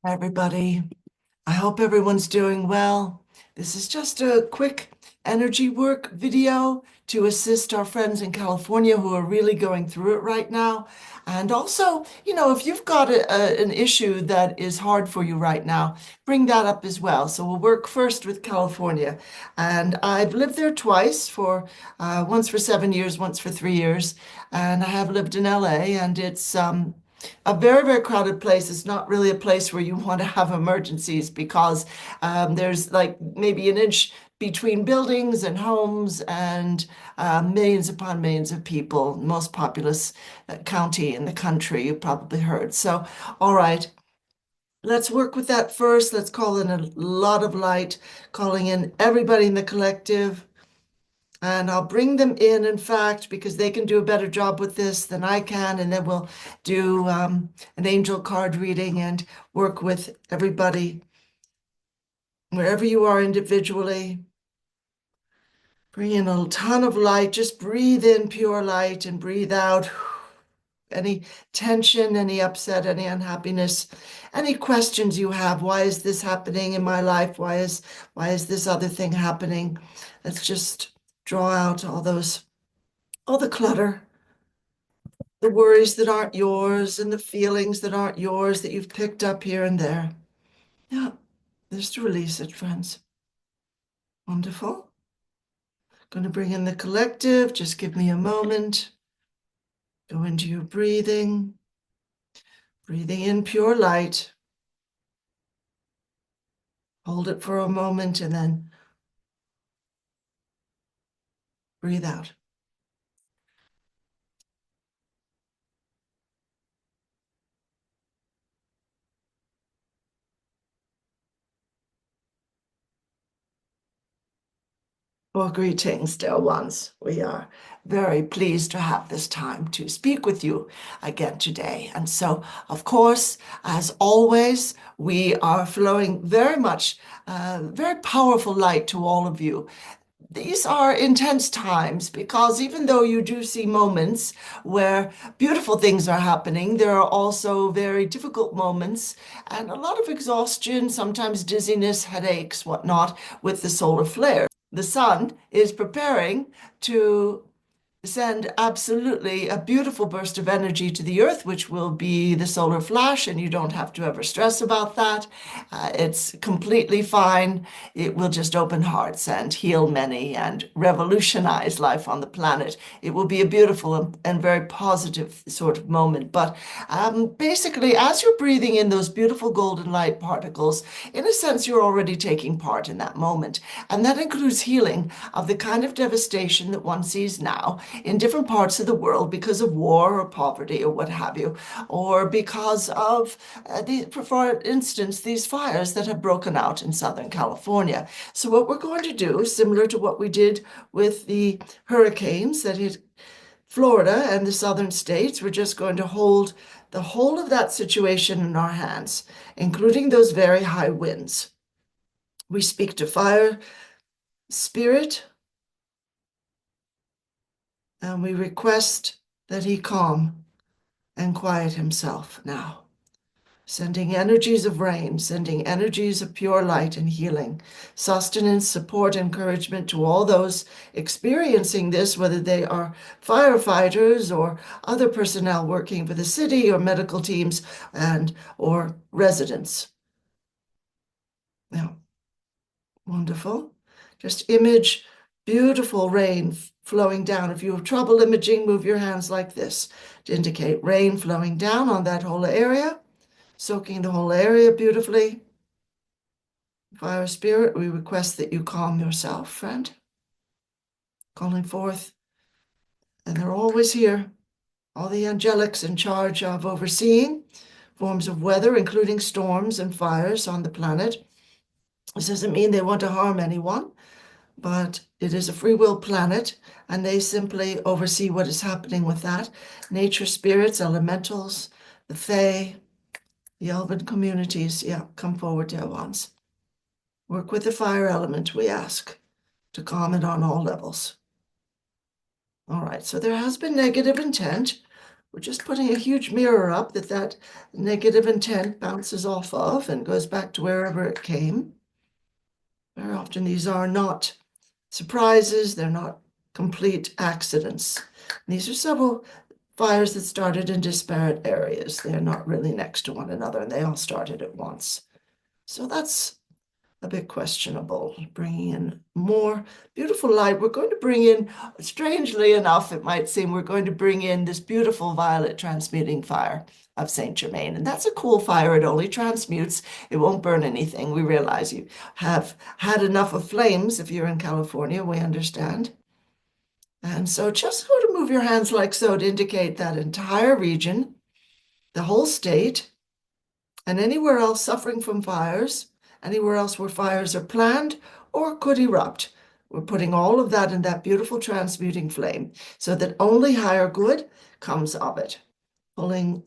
Hi, everybody. I hope everyone's doing well. This is just a quick energy work video to assist our friends in California who are really going through it right now. And also, if you've got an issue that is hard for you right now, bring that up as well. So we'll work first with California. And I've lived there twice once for 7 years, once for 3 years. And I have lived in LA, and it's a very, very crowded place. It's not really a place where you want to have emergencies because there's like maybe an inch between buildings and homes and millions upon millions of people, most populous county in the country, you've probably heard. So, all right, let's work with that first. Let's call in a lot of light, calling in everybody in the collective. And I'll bring them in fact, because they can do a better job with this than I can. And then we'll do an angel card reading and work with everybody wherever you are individually. Bring in a ton of light. Just breathe in pure light and breathe out any tension, any upset, any unhappiness, any questions you have. Why is this happening in my life? Why is this other thing happening? Let's just draw out all the clutter, the worries that aren't yours, and the feelings that aren't yours that you've picked up here and there. Yeah, just release it, friends. Wonderful. Going to bring in the collective. Just give me a moment. Go into your breathing. Breathing in pure light. Hold it for a moment and then breathe out. Well, greetings, dear ones. We are very pleased to have this time to speak with you again today. And so, of course, as always, we are flowing very much, very powerful light to all of you. These are intense times because even though you do see moments where beautiful things are happening, there are also very difficult moments and a lot of exhaustion, sometimes dizziness, headaches, whatnot, with the solar flare. The sun is preparing to send absolutely a beautiful burst of energy to the earth, which will be the solar flash, and you don't have to ever stress about that. It's completely fine. It will just open hearts and heal many and revolutionize life on the planet. It will be a beautiful and very positive sort of moment. But basically, as you're breathing in those beautiful golden light particles, in a sense, you're already taking part in that moment. And that includes healing of the kind of devastation that one sees now in different parts of the world because of war or poverty or what have you, or because of, for instance, these fires that have broken out in Southern California. So what we're going to do, similar to what we did with the hurricanes that hit Florida and the southern states, we're just going to hold the whole of that situation in our hands, including those very high winds. We speak to fire, spirit, and we request that he calm and quiet himself now, sending energies of rain, sending energies of pure light and healing, sustenance, support, encouragement to all those experiencing this, whether they are firefighters or other personnel working for the city or medical teams or residents. Yeah, wonderful. Just image beautiful rain flowing down. If you have trouble imaging, move your hands like this to indicate rain flowing down on that whole area, soaking the whole area beautifully. Fire spirit, we request that you calm yourself, friend. Calling forth, and they're always here, all the angelics in charge of overseeing forms of weather, including storms and fires on the planet. This doesn't mean they want to harm anyone, but it is a free will planet, and they simply oversee what is happening with that. Nature spirits, elementals, the Fae, the elven communities, yeah, come forward, dear ones. Work with the fire element, we ask, to calm it on all levels. All right, so there has been negative intent We're just putting a huge mirror up that negative intent bounces off of and goes back to wherever it came. Very often these are not surprises, they're not complete accidents. These are several fires that started in disparate areas. They're not really next to one another, and they all started at once. So that's a bit questionable. Bringing in more beautiful light. We're going to bring in, strangely enough, it might seem, we're going to bring in this beautiful violet transmuting fire of Saint Germain. And that's a cool fire. It only transmutes. It won't burn anything. We realize you have had enough of flames if you're in California, we understand. And so just go to move your hands like so to indicate that entire region, the whole state, and anywhere else suffering from fires, anywhere else where fires are planned or could erupt. We're putting all of that in that beautiful transmuting flame so that only higher good comes of it, pulling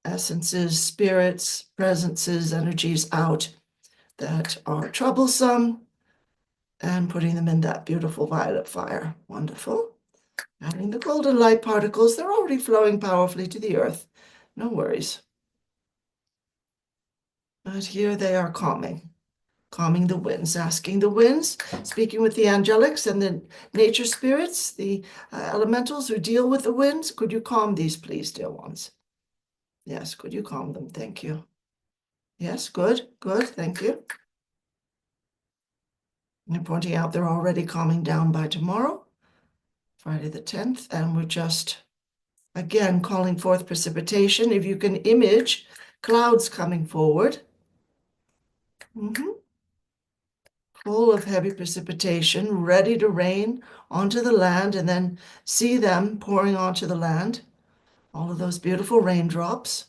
essences, spirits, presences, energies out that are troublesome and putting them in that beautiful violet fire. Wonderful. Adding the golden light particles, they're already flowing powerfully to the earth. No worries. But here they are calming the winds, asking the winds, speaking with the angelics and the nature spirits, the elementals who deal with the winds. Could you calm these, please, dear ones? Yes, could you calm them? Thank you. Yes, good, thank you. And I'm pointing out they're already calming down by tomorrow, Friday the 10th, and we're just, again, calling forth precipitation. If you can image clouds coming forward. Full of heavy precipitation, ready to rain onto the land, and then see them pouring onto the land. All of those beautiful raindrops.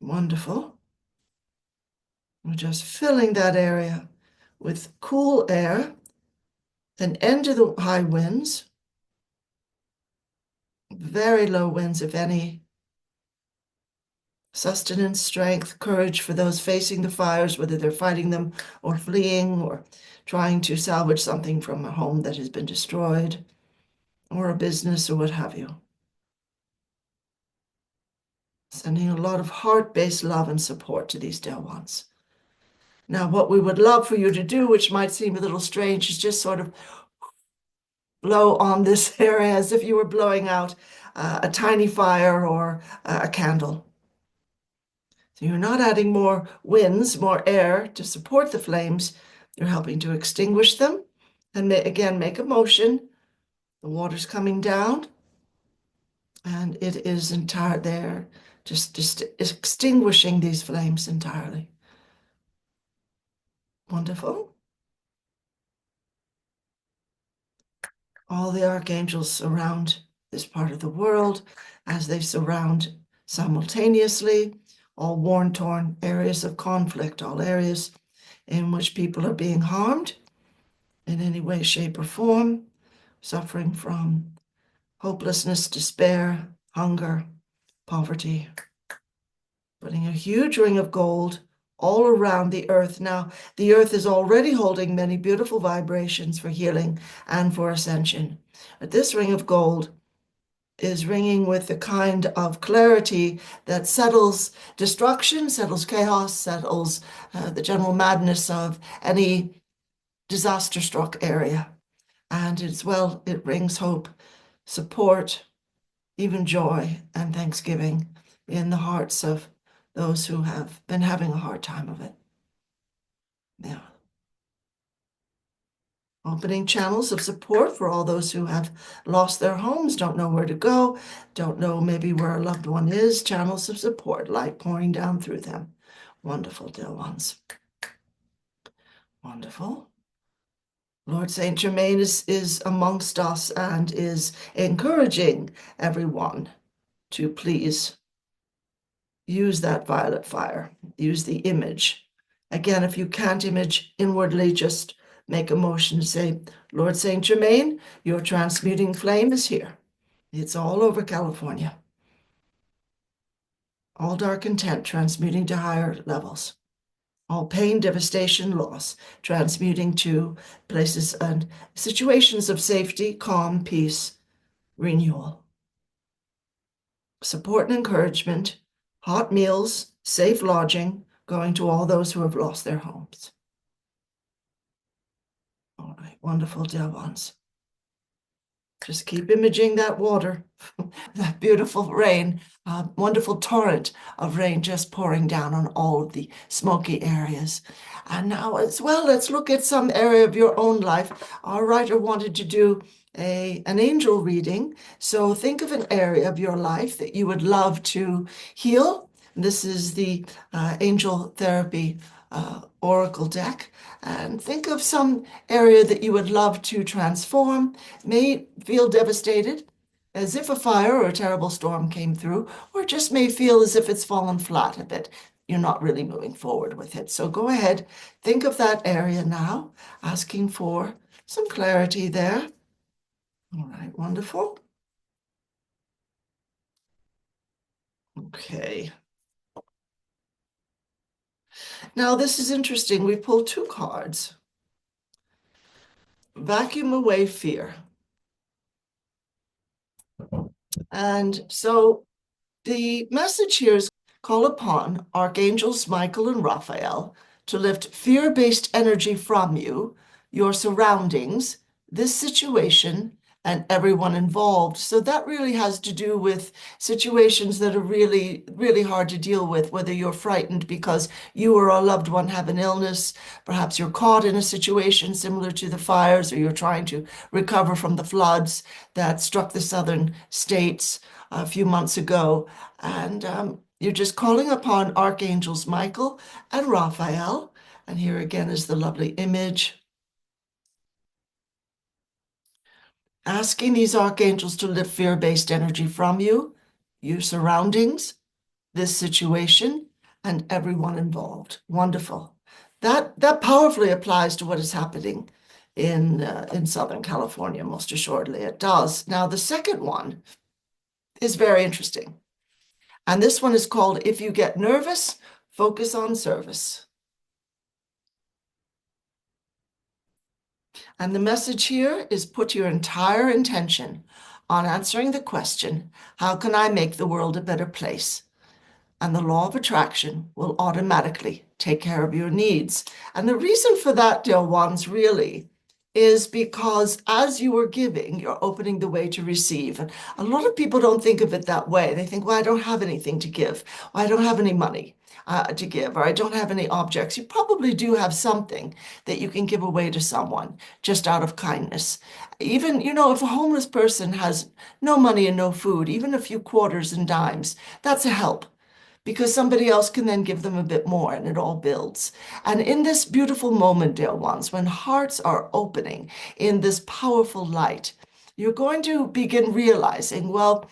Wonderful. We're just filling that area with cool air, an end to the high winds, very low winds, if any. Sustenance, strength, courage for those facing the fires, whether they're fighting them or fleeing or trying to salvage something from a home that has been destroyed or a business or what have you. Sending a lot of heart-based love and support to these dear ones. Now, what we would love for you to do, which might seem a little strange, is just sort of blow on this area as if you were blowing out a tiny fire or a candle. So you're not adding more winds, more air to support the flames. You're helping to extinguish them. And again, make a motion. The water's coming down. And it is entire there, just extinguishing these flames entirely. Wonderful. All the archangels surround this part of the world as they surround simultaneously all war-torn areas of conflict, all areas in which people are being harmed in any way, shape, or form, suffering from hopelessness, despair, hunger, poverty. Putting a huge ring of gold all around the earth. Now, the earth is already holding many beautiful vibrations for healing and for ascension. But this ring of gold is ringing with the kind of clarity that settles destruction, settles chaos, settles the general madness of any disaster-struck area. And as well, it brings hope, support, even joy and thanksgiving in the hearts of those who have been having a hard time of it. Yeah. Opening channels of support for all those who have lost their homes, don't know where to go, don't know maybe where a loved one is. Channels of support, light pouring down through them. Wonderful, dear ones. Wonderful. Lord Saint Germain is amongst us and is encouraging everyone to please use that violet fire, use the image. Again, if you can't image inwardly, just make a motion to say, Lord Saint Germain, your transmuting flame is here. It's all over California. All dark intent transmuting to higher levels. All pain, devastation, loss, transmuting to places and situations of safety, calm, peace, renewal. support and encouragement, hot meals, safe lodging, going to all those who have lost their homes. All right, wonderful, dear ones. Just keep imaging that water, that beautiful rain, wonderful torrent of rain just pouring down on all of the smoky areas. And now as well, let's look at some area of your own life. Our writer wanted to do an angel reading. So think of an area of your life that you would love to heal. This is the angel therapy oracle deck. And think of some area that you would love to transform, may feel devastated, as if a fire or a terrible storm came through, or just may feel as if it's fallen flat a bit. You're not really moving forward with it. So go ahead, think of that area now, asking for some clarity there. All right, wonderful. Okay. Now this is interesting. We pulled two cards. Vacuum away fear. And so the message here is call upon archangels Michael and Raphael to lift fear-based energy from you, your surroundings, this situation, and everyone involved. So that really has to do with situations that are really, really hard to deal with, whether you're frightened because you or a loved one have an illness, perhaps you're caught in a situation similar to the fires, or you're trying to recover from the floods that struck the southern states a few months ago. And you're just calling upon archangels Michael and Raphael. And here again is the lovely image. Asking these archangels to lift fear-based energy from you, your surroundings, this situation, and everyone involved. Wonderful. That powerfully applies to what is happening in Southern California, most assuredly it does. Now, the second one is very interesting. And this one is called, If You Get Nervous, Focus on Service. And the message here is put your entire intention on answering the question, how can I make the world a better place? And the law of attraction will automatically take care of your needs. And the reason for that, dear ones, really is because as you are giving, you're opening the way to receive. And a lot of people don't think of it that way. They think, well, I don't have anything to give. Well, I don't have any money to give, or I don't have any objects. You probably do have something that you can give away to someone just out of kindness. Even, if a homeless person has no money and no food, even a few quarters and dimes, that's a help, because somebody else can then give them a bit more and it all builds. And in this beautiful moment, dear ones, when hearts are opening in this powerful light, you're going to begin realizing, well,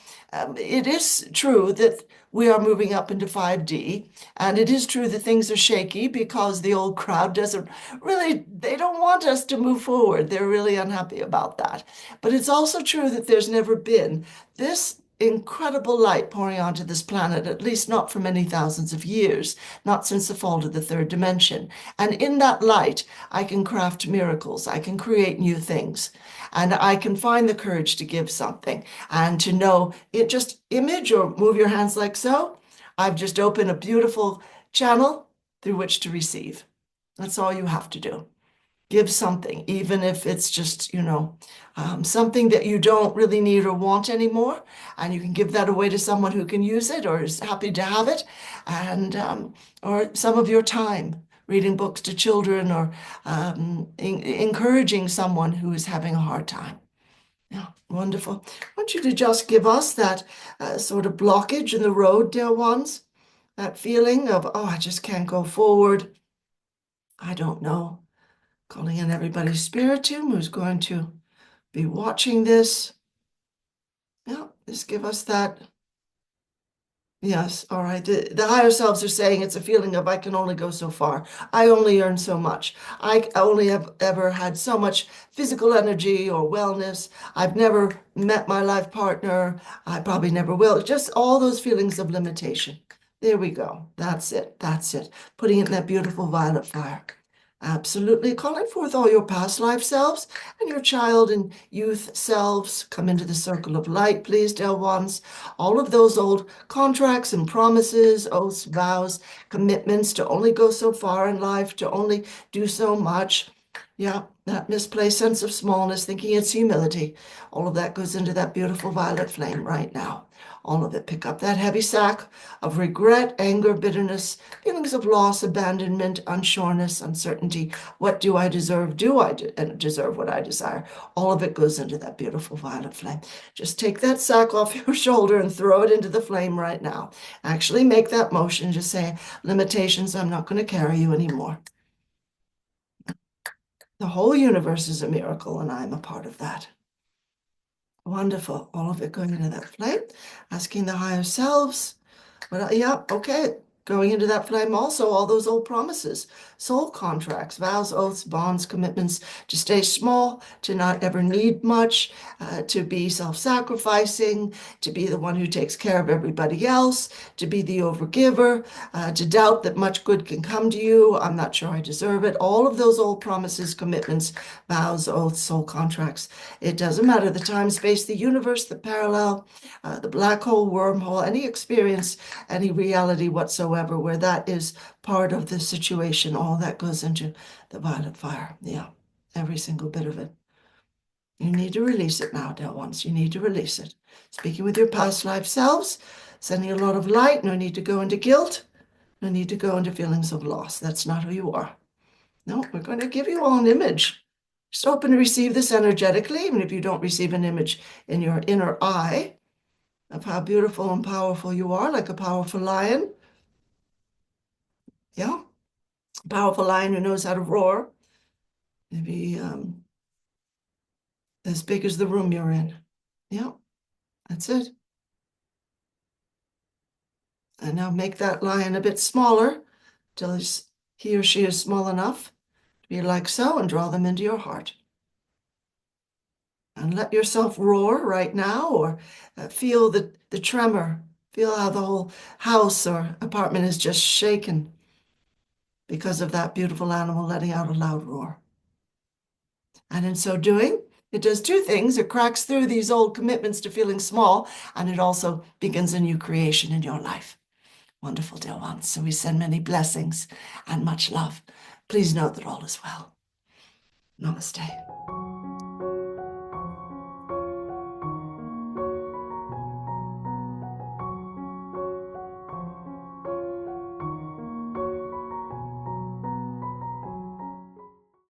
it is true that we are moving up into 5D, and it is true that things are shaky because the old crowd doesn't really, they don't want us to move forward. They're really unhappy about that. But it's also true that there's never been this incredible light pouring onto this planet, at least not for many thousands of years, not since the fall to the third dimension. And in that light, I can craft miracles. I can create new things. And I can find the courage to give something and to know it, just image or move your hands like so. I've just opened a beautiful channel through which to receive. That's all you have to do. Give something, even if it's just, something that you don't really need or want anymore, and you can give that away to someone who can use it or is happy to have it, and or some of your time reading books to children, or encouraging someone who is having a hard time. Yeah, wonderful. I want you to just give us that sort of blockage in the road, dear ones, that feeling of, oh, I just can't go forward. I don't know. Calling in everybody's spiritum who's going to be watching this. Yeah, just give us that. Yes, all right. The higher selves are saying it's a feeling of I can only go so far. I only earn so much. I only have ever had so much physical energy or wellness. I've never met my life partner. I probably never will. Just all those feelings of limitation. There we go. That's it. That's it. Putting it in that beautiful violet fire. Absolutely. Calling forth all your past life selves and your child and youth selves. Come into the circle of light, please, dear ones. All of those old contracts and promises, oaths, vows, commitments to only go so far in life, to only do so much. Yeah, that misplaced sense of smallness, thinking it's humility. All of that goes into that beautiful violet flame right now. All of it. Pick up that heavy sack of regret, anger, bitterness, feelings of loss, abandonment, unsureness, uncertainty. What do I deserve? Do I deserve what I desire? All of it goes into that beautiful violet flame. Just take that sack off your shoulder and throw it into the flame right now. Actually make that motion. Just say, limitations, I'm not going to carry you anymore. The whole universe is a miracle, and I'm a part of that. Wonderful. All of it going into that flame. Asking the higher selves. Well, yeah, okay. Going into that flame also, all those old promises, soul contracts, vows, oaths, bonds, commitments to stay small, to not ever need much, to be self-sacrificing, to be the one who takes care of everybody else, to be the overgiver, to doubt that much good can come to you. I'm not sure I deserve it. All of those old promises, commitments, vows, oaths, soul contracts. It doesn't matter the time, space, the universe, the parallel, the black hole, wormhole, any experience, any reality whatsoever where that is part of the situation. All that goes into the violet fire. Yeah, every single bit of it. You need to release it now, dear ones. You need to release it. Speaking with your past life selves, sending a lot of light. No need to go into guilt. No need to go into feelings of loss. That's not who you are. No, we're going to give you all an image. Just open to receive this energetically, even if you don't receive an image in your inner eye of how beautiful and powerful you are, like a powerful lion. Yeah, a powerful lion who knows how to roar. Maybe as big as the room you're in. Yeah, that's it. And now make that lion a bit smaller till he or she is small enough to be like so, and draw them into your heart. And let yourself roar right now, or feel the tremor. Feel how the whole house or apartment is just shaken because of that beautiful animal letting out a loud roar. And in so doing, it does two things. It cracks through these old commitments to feeling small, and it also begins a new creation in your life. Wonderful, dear ones. So we send many blessings and much love. Please note that all is well. Namaste.